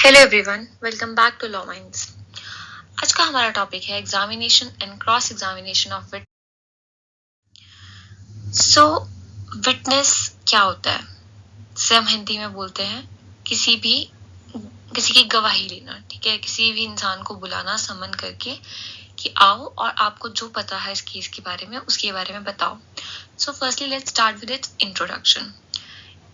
Hello everyone, welcome back to law minds. आज का हमारा टॉपिक है examination and cross examination of witness. Witness क्या होता है? जिसे हम हिंदी में बोलते हैं किसी की गवाही लेना। ठीक है, किसी भी इंसान को बुलाना समन करके कि आओ और आपको जो पता है इस केस के बारे में उसके बारे में बताओ। So firstly let's start with its introduction.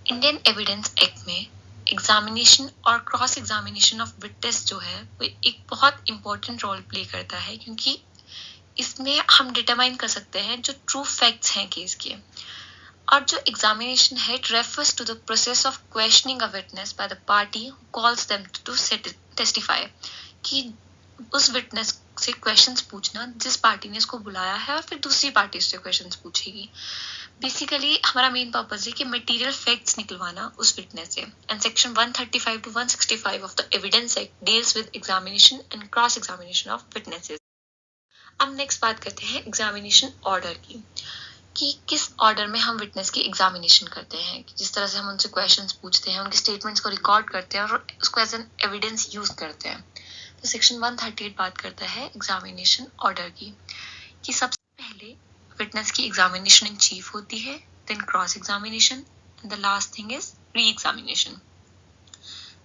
Indian evidence act में एग्जामिनेशन और क्रॉस एग्जामिनेशन ऑफ विटनेस जो है वो एक बहुत इंपॉर्टेंट रोल प्ले करता है, क्योंकि इसमें हम डिटरमाइन कर सकते हैं जो ट्रू फैक्ट्स हैं केस के। और जो एग्जामिनेशन है it refers to the process of questioning a witness by the party who calls them to testify, कि उस विटनेस से क्वेश्चंस पूछना जिस पार्टी ने इसको बुलाया है और फिर दूसरी पार्टी से क्वेश्चंस पूछेगी। बेसिकली हमारा मेन पर्पस है कि मटेरियल फैक्ट्स निकलवाना उस विटनेस से। And section 135 to 165 of the evidence act deals with examination and cross examination of witnesses. अब नेक्स्ट बात करते हैं एग्जामिनेशन ऑर्डर की, कि किस ऑर्डर में हम विटनेस की एग्जामिनेशन करते हैं। जिस तरह से हम उनसे क्वेश्चंस पूछते हैं, उनके स्टेटमेंट्स को रिकॉर्ड करते हैं और उसको एज एन एविडेंस यूज करते हैं। तो सेक्शन 138 बात करता है एग्जामिनेशन ऑर्डर की, कि सबसे पहले विटनेस की एग्जामिनेशन इन चीफ होती है, then cross examination and the last thing is re examination.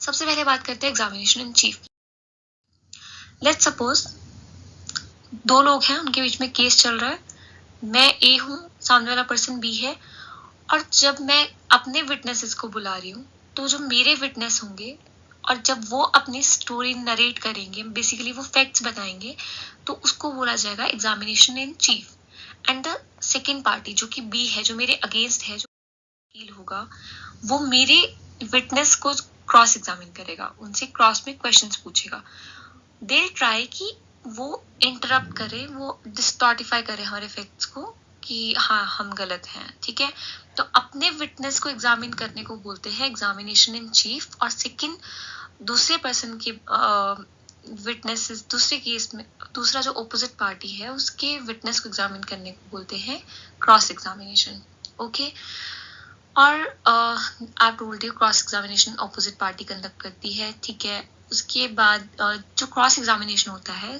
सबसे पहले बात करते हैं examination in chief. Let's suppose दो लोग हैं, उनके बीच में केस चल रहा है। मैं ए हूँ, सामने वाला पर्सन बी है, और जब मैं अपने विटनेसेस को बुला रही हूँ तो जो मेरे विटनेस होंगे और जब वो अपनी स्टोरी नरेट करेंगे, बेसिकली वो फैक्ट्स बताएंगे, तो उसको बोला जाएगा examination in chief. And the second party जो कि बी है, जो मेरे अगेंस्ट है, जो वकील होगा, वो मेरे विटनेस को क्रॉस एग्जामिन करेगा, उनसे क्रॉस में क्वेश्चंस पूछेगा। दे ट्राई कि वो इंटरप्ट करे, वो डिस्टॉर्टिफाई करे हमारे फैक्ट्स को कि हाँ हम गलत हैं। ठीक है, तो अपने विटनेस को एग्जामिन करने को बोलते हैं एग्जामिनेशन इन चीफ, और सेकंड दूसरे पर्सन के विटनेसेस, दूसरे केस में दूसरा जो ऑपोजिट पार्टी है उसके विटनेस को एग्जामिन करने को बोलते हैं क्रॉस एग्जामिनेशन। ओके, और आप बोलते हो cross examination opposite party conduct करती है। ठीक है, उसके बाद जो क्रॉस एग्जामिनेशन होता है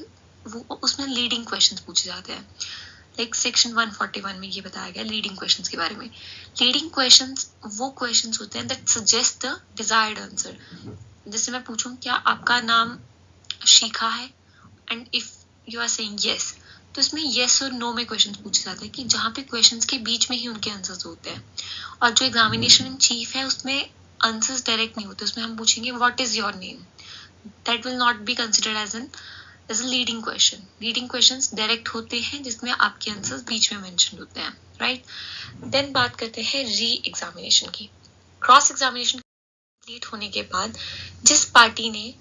वो उसमें लीडिंग क्वेश्चंस पूछे जाते हैं। लाइक सेक्शन 141 में ये बताया गया लीडिंग क्वेश्चंस के बारे में। लीडिंग क्वेश्चंस वो क्वेश्चंस होते हैं that suggest the desired answer. जैसे मैं पूछूं क्या आपका नाम शिखा है, and if you are saying yes, तो इसमें यस और नो में क्वेश्चंस पूछे जाते हैं, कि जहाँ पे क्वेश्चंस के बीच में ही उनके आंसर्स होते हैं। और जो एग्जामिनेशन इन चीफ है उसमें आंसर्स डायरेक्ट नहीं होते, उसमें हम पूछेंगे what is your name. That will not be considered as a leading question. Leading questions direct होते हैं जिसमें आपके आंसर्स बीच में मेंशन होते हैं, राइट। देन बात करते हैं री एग्जामिनेशन की। क्रॉस एग्जामिनेशन कंप्लीट होने के बाद जिस पार्टी ने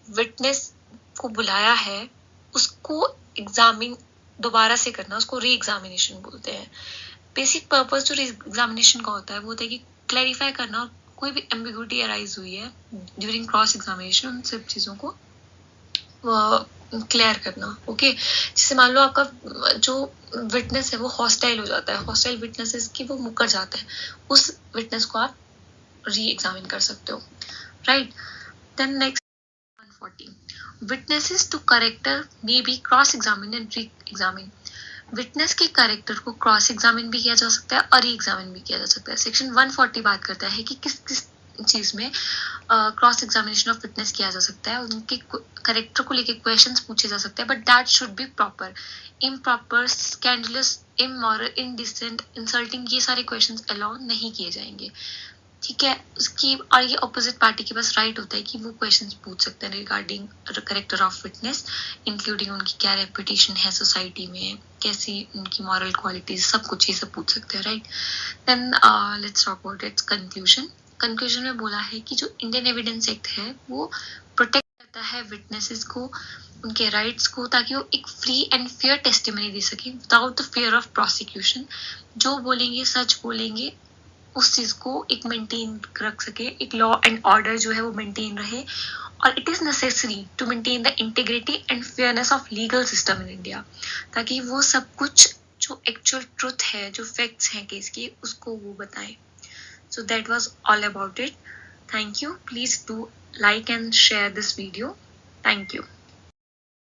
विटनेस को बुलाया है उसको एग्जामिन दोबारा से करना, उसको री एग्जामिनेशन बोलते हैं। बेसिक पर्पस जो री एग्जामिनेशन का होता है वो होता है कि क्लैरिफाई करना, और कोई भी एम्बिग्विटी अराइज हुई है ड्यूरिंग क्रॉस एग्जामिनेशन उन सब चीज़ों को क्लियर करना। ओके, जैसे मान लो आपका जो विटनेस है वो हॉस्टाइल हो जाता है, हॉस्टाइल विटनेसेस की वो मुकर जाता है, उस विटनेस को आप री एग्जामिन कर सकते हो, right. Then next 140 witnesses to character may be cross examine and re examine. Witness के कैरेक्टर को क्रॉस एग्जामिन भी किया जा सकता है और री एग्जामिन भी किया जा सकता है। सेक्शन 140 बात करता है कि किस किस चीज में क्रॉस एग्जामिनेशन ऑफ विटनेस किया जा सकता है, उनके कैरेक्टर को लेके क्वेश्चंस पूछे जा सकते हैं, but that should be proper. Improper, scandalous, immoral, indecent, insulting, ये सारे क्वेश्चंस अलाउ नहीं किए जाएंगे। ठीक है, उसकी और ये ऑपोजिट पार्टी के पास राइट होता है कि वो क्वेश्चंस पूछ सकते हैं regarding character of witness, including उनकी क्या रेपुटेशन है सोसाइटी में, कैसी उनकी मॉरल क्वालिटीज, सब कुछ ये सब पूछ सकते हैं, right. Then let's talk about its conclusion. Conclusion में बोला है कि जो इंडियन एविडेंस एक्ट है वो प्रोटेक्ट करता है विटनेसेस को, उनके राइट्स को, ताकि वो एक फ्री एंड फेयर टेस्टिमनी दे सके without the fear of prosecution. जो बोलेंगे सच बोलेंगे, उस चीज को एक मेंटेन रख सके, एक लॉ एंड ऑर्डर जो है वो मेंटेन रहे। और it is necessary to maintain the integrity and fairness of legal system in India, ताकि वो सब कुछ जो एक्चुअल ट्रुथ है, जो फैक्ट्स हैं केस के, उसको वो बताएं। So that was all about it. Thank you. Please do like and share this video. Thank you.